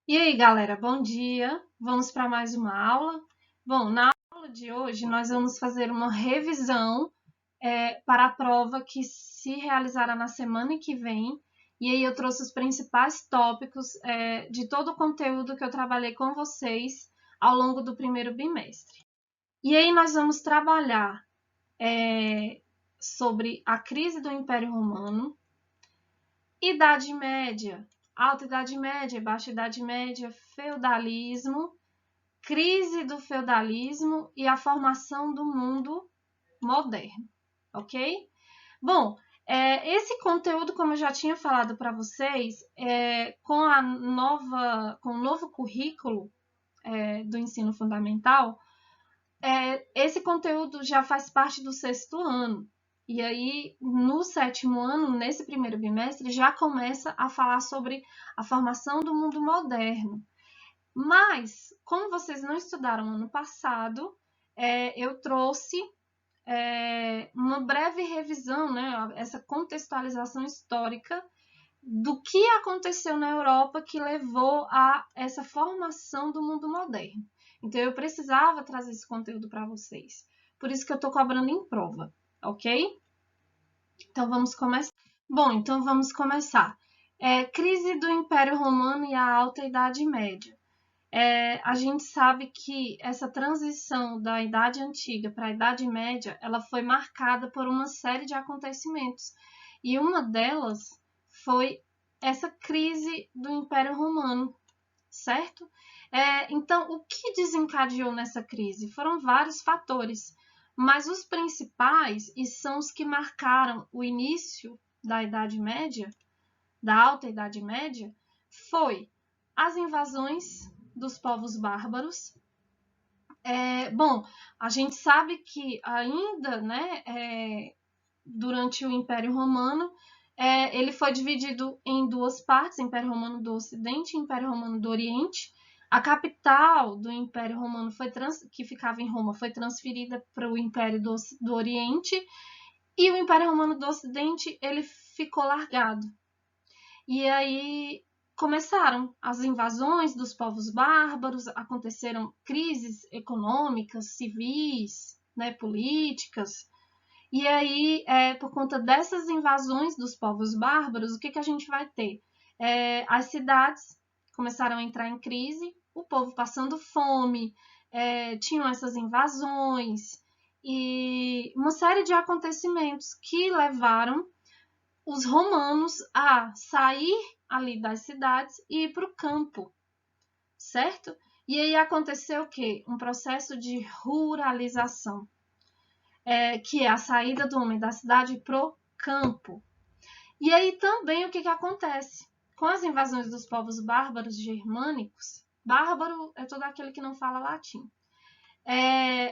E aí, galera, bom dia. Vamos para mais uma aula. Bom, na aula de hoje nós vamos fazer uma revisão para a prova que se realizará na semana que vem. E aí eu trouxe os principais tópicos de todo o conteúdo que eu trabalhei com vocês ao longo do primeiro bimestre. E aí nós vamos trabalhar sobre a crise do Império Romano, Idade Média, Alta Idade Média, Baixa Idade Média, feudalismo, crise do feudalismo e a formação do mundo moderno, ok? Bom, esse conteúdo, como eu já tinha falado para vocês, com o novo currículo do ensino fundamental, esse conteúdo já faz parte do sexto ano. E aí, no sétimo ano, nesse primeiro bimestre, já começa a falar sobre a formação do mundo moderno. Mas, como vocês não estudaram ano passado, eu trouxe uma breve revisão, né, essa contextualização histórica do que aconteceu na Europa que levou a essa formação do mundo moderno. Então, eu precisava trazer esse conteúdo para vocês. Por isso que eu estou cobrando em prova, ok? Então, vamos começar. Bom, então vamos começar. Crise do Império Romano e a Alta Idade Média. A gente sabe que essa transição da Idade Antiga para a Idade Média, ela foi marcada por uma série de acontecimentos. E uma delas foi essa crise do Império Romano, certo? Então, o que desencadeou nessa crise? Foram vários fatores, mas os principais, e são os que marcaram o início da Idade Média, da Alta Idade Média, foi as invasões dos povos bárbaros. Bom, a gente sabe que ainda, né, durante o Império Romano, ele foi dividido em duas partes, Império Romano do Ocidente e Império Romano do Oriente. A capital do Império Romano, que ficava em Roma, foi transferida para o Império do Oriente, e o Império Romano do Ocidente ele ficou largado. E aí começaram as invasões dos povos bárbaros, aconteceram crises econômicas, civis, né, políticas. E aí, por conta dessas invasões dos povos bárbaros, o que a gente vai ter? As cidades começaram a entrar em crise, o povo passando fome, tinham essas invasões e uma série de acontecimentos que levaram os romanos a sair ali das cidades e ir para o campo, certo? E aí aconteceu o quê? Um processo de ruralização, que é a saída do homem da cidade para o campo. E aí também o que acontece? Com as invasões dos povos bárbaros germânicos, bárbaro é todo aquele que não fala latim,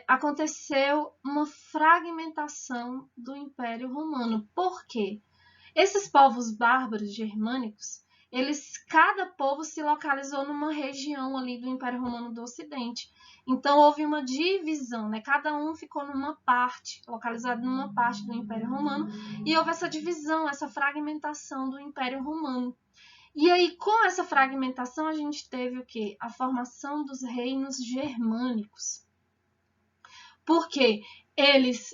aconteceu uma fragmentação do Império Romano. Por quê? Esses povos bárbaros germânicos, cada povo se localizou numa região ali do Império Romano do Ocidente. Então houve uma divisão, né? Cada um ficou numa parte, localizado numa parte do Império Romano, e houve essa divisão, essa fragmentação do Império Romano. E aí, com essa fragmentação, a gente teve o quê? A formação dos reinos germânicos. Porque eles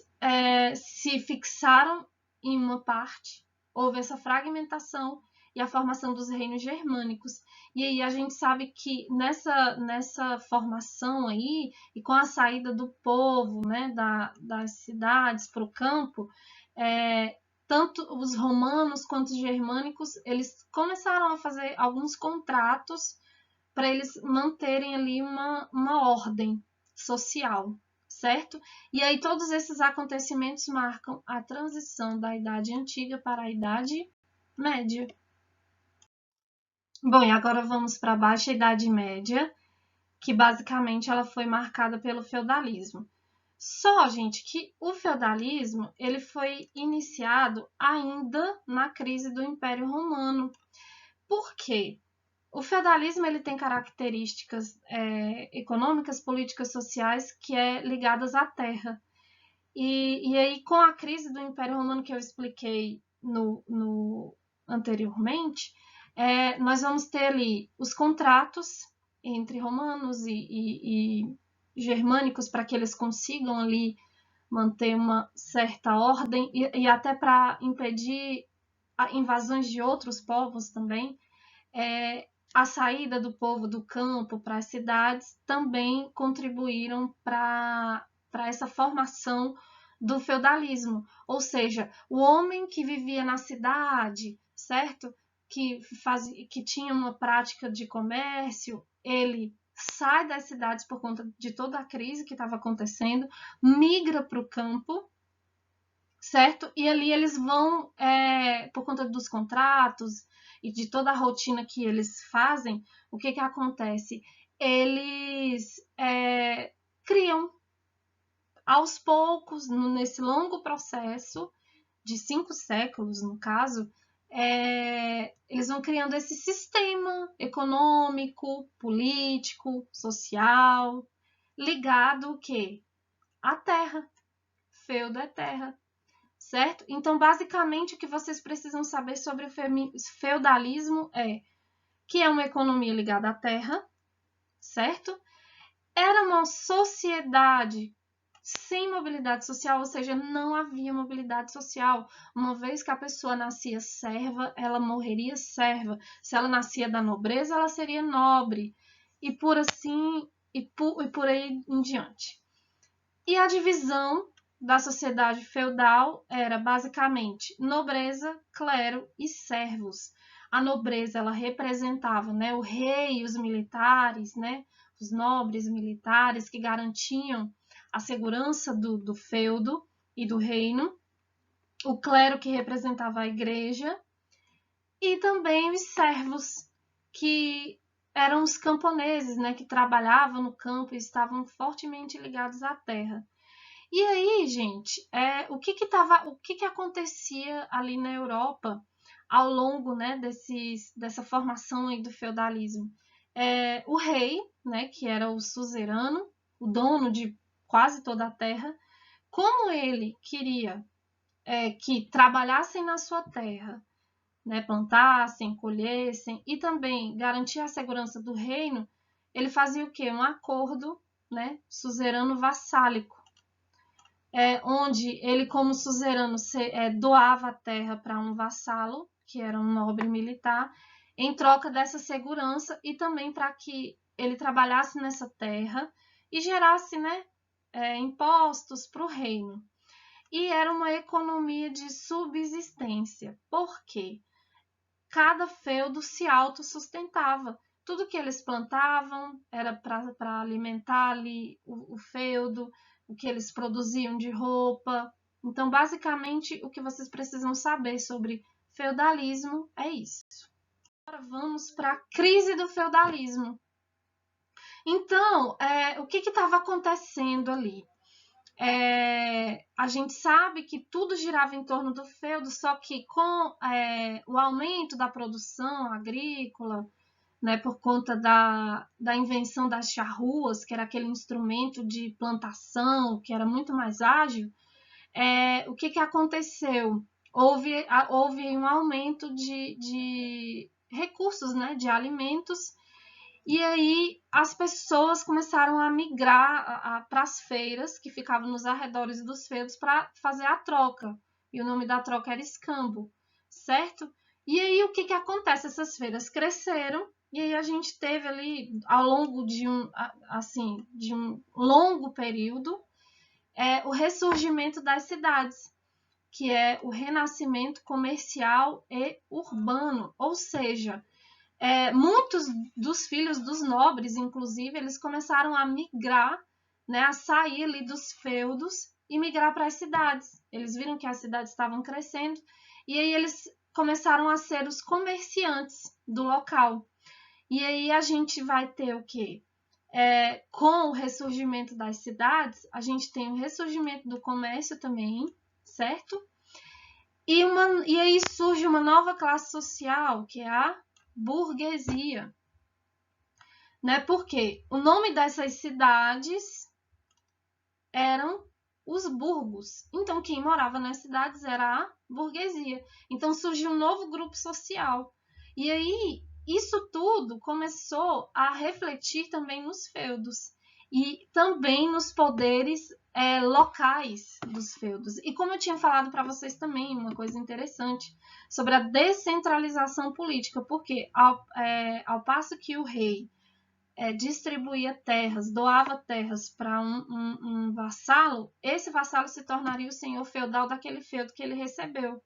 se fixaram em uma parte, houve essa fragmentação e a formação dos reinos germânicos. E aí a gente sabe que nessa formação aí, e com a saída do povo, né, das cidades para o campo, tanto os romanos quanto os germânicos, eles começaram a fazer alguns contratos para eles manterem ali uma ordem social, certo? E aí todos esses acontecimentos marcam a transição da Idade Antiga para a Idade Média. Bom, e agora vamos para a Baixa Idade Média, que basicamente ela foi marcada pelo feudalismo. Só, gente, que o feudalismo ele foi iniciado ainda na crise do Império Romano. Por quê? O feudalismo ele tem características econômicas, políticas, sociais que ligadas à terra. E aí, com a crise do Império Romano que eu expliquei anteriormente, Nós vamos ter ali os contratos entre romanos e germânicos para que eles consigam ali manter uma certa ordem e até para impedir invasões de outros povos também. A saída do povo do campo para as cidades também contribuíram para essa formação do feudalismo. Ou seja, o homem que vivia na cidade, certo? Que tinha uma prática de comércio, ele sai das cidades por conta de toda a crise que estava acontecendo, migra para o campo, certo? E ali eles vão, por conta dos contratos e de toda a rotina que eles fazem, o que acontece? Eles criam, aos poucos, nesse longo processo, de 5 séculos, no caso, eles vão criando esse sistema econômico, político, social, ligado o quê? À terra. Feudo é terra. Certo? Então, basicamente, o que vocês precisam saber sobre o feudalismo é que é uma economia ligada à terra, certo? Era uma sociedade sem mobilidade social, ou seja, não havia mobilidade social. Uma vez que a pessoa nascia serva, ela morreria serva. Se ela nascia da nobreza, ela seria nobre. E por assim, e por aí em diante. E a divisão da sociedade feudal era basicamente nobreza, clero e servos. A nobreza ela representava, né, o rei e os militares, né, os nobres militares que garantiam a segurança do feudo e do reino. O clero que representava a igreja e também os servos que eram os camponeses, né, que trabalhavam no campo e estavam fortemente ligados à terra. E aí, gente, o que acontecia ali na Europa ao longo, né, dessa formação aí do feudalismo? O rei, né, que era o suzerano, o dono de quase toda a terra, como ele queria que trabalhassem na sua terra, né, plantassem, colhessem e também garantir a segurança do reino, ele fazia o quê? Um acordo, né, suzerano vassálico. Onde ele, como suzerano, doava a terra para um vassalo, que era um nobre militar, em troca dessa segurança e também para que ele trabalhasse nessa terra e gerasse, né, impostos para o reino. E era uma economia de subsistência. Por quê? Cada feudo se autossustentava. Tudo que eles plantavam era para alimentar ali o feudo, o que eles produziam de roupa. Então, basicamente, o que vocês precisam saber sobre feudalismo é isso. Agora vamos para a crise do feudalismo. Então, o que estava acontecendo ali? A gente sabe que tudo girava em torno do feudo, só que com o aumento da produção agrícola, né, por conta da invenção das charruas, que era aquele instrumento de plantação, que era muito mais ágil, o que aconteceu? Houve um aumento de recursos, né, de alimentos, e aí as pessoas começaram a migrar para as feiras que ficavam nos arredores dos feudos para fazer a troca. E o nome da troca era escambo, certo? E aí o que acontece? Essas feiras cresceram e aí a gente teve ali ao longo de um longo período o ressurgimento das cidades, que é o renascimento comercial e urbano, ou seja, muitos dos filhos dos nobres, inclusive, eles começaram a migrar, né, a sair ali dos feudos e migrar para as cidades. Eles viram que as cidades estavam crescendo e aí eles começaram a ser os comerciantes do local. E aí a gente vai ter o quê? Com o ressurgimento das cidades, a gente tem o ressurgimento do comércio também, certo? E aí surge uma nova classe social, que é a burguesia, né? Porque o nome dessas cidades eram os burgos. Então, quem morava nas cidades era a burguesia. Então, surgiu um novo grupo social. E aí, isso tudo começou a refletir também nos feudos e também nos poderes locais dos feudos. E como eu tinha falado para vocês também, uma coisa interessante sobre a descentralização política, porque ao passo que o rei distribuía terras, doava terras para um vassalo, esse vassalo se tornaria o senhor feudal daquele feudo que ele recebeu.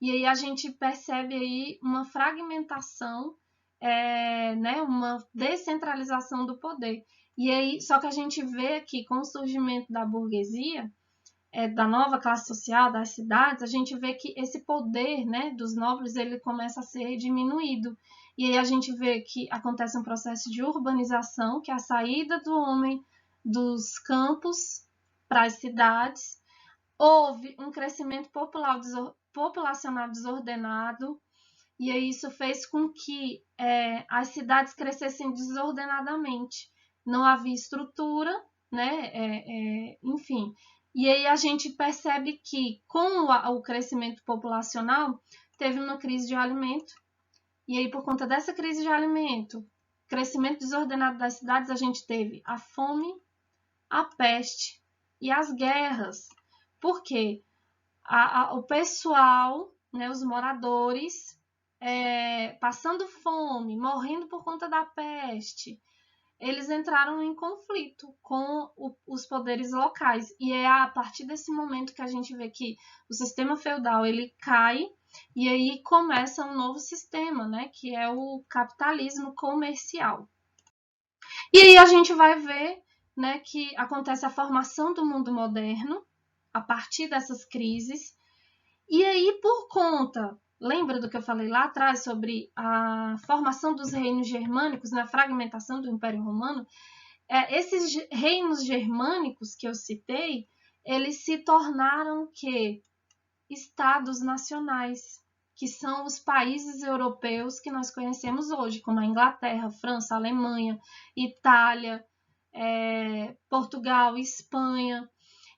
E aí a gente percebe aí uma fragmentação, né, uma descentralização do poder. E aí, só que a gente vê aqui com o surgimento da burguesia, da nova classe social, das cidades, a gente vê que esse poder, né, dos nobres ele começa a ser diminuído. E aí a gente vê que acontece um processo de urbanização, que é a saída do homem dos campos para as cidades. Houve um crescimento populacional desordenado, e aí isso fez com que as cidades crescessem desordenadamente. Não havia estrutura, né? Enfim. E aí a gente percebe que, com o crescimento populacional, teve uma crise de alimento. E aí, por conta dessa crise de alimento, crescimento desordenado das cidades, a gente teve a fome, a peste e as guerras. Por quê? O pessoal, né, os moradores, passando fome, morrendo por conta da peste, eles entraram em conflito com os poderes locais. E é a partir desse momento que a gente vê que o sistema feudal ele cai e aí começa um novo sistema, né, que é o capitalismo comercial. E aí a gente vai ver, né, que acontece a formação do mundo moderno a partir dessas crises. E aí, por conta, lembra do que eu falei lá atrás sobre a formação dos reinos germânicos, na fragmentação do Império Romano? Esses reinos germânicos que eu citei, eles se tornaram que estados nacionais, que são os países europeus que nós conhecemos hoje, como a Inglaterra, França, Alemanha, Itália, Portugal, Espanha.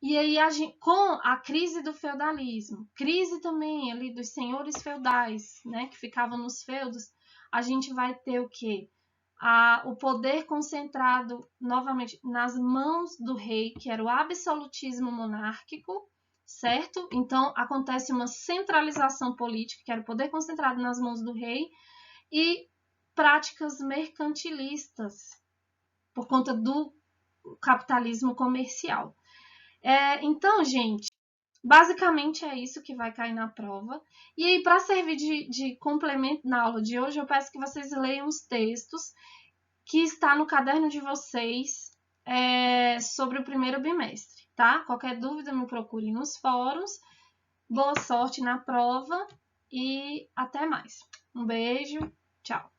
E aí, com a crise do feudalismo, crise também ali dos senhores feudais, né, que ficavam nos feudos, a gente vai ter o quê? O poder concentrado novamente nas mãos do rei, que era o absolutismo monárquico, certo? Então, acontece uma centralização política, que era o poder concentrado nas mãos do rei, e práticas mercantilistas, por conta do capitalismo comercial. Então, gente, basicamente é isso que vai cair na prova. E aí, para servir de complemento na aula de hoje, eu peço que vocês leiam os textos que está no caderno de vocês sobre o primeiro bimestre, tá? Qualquer dúvida, me procure nos fóruns. Boa sorte na prova e até mais. Um beijo, tchau!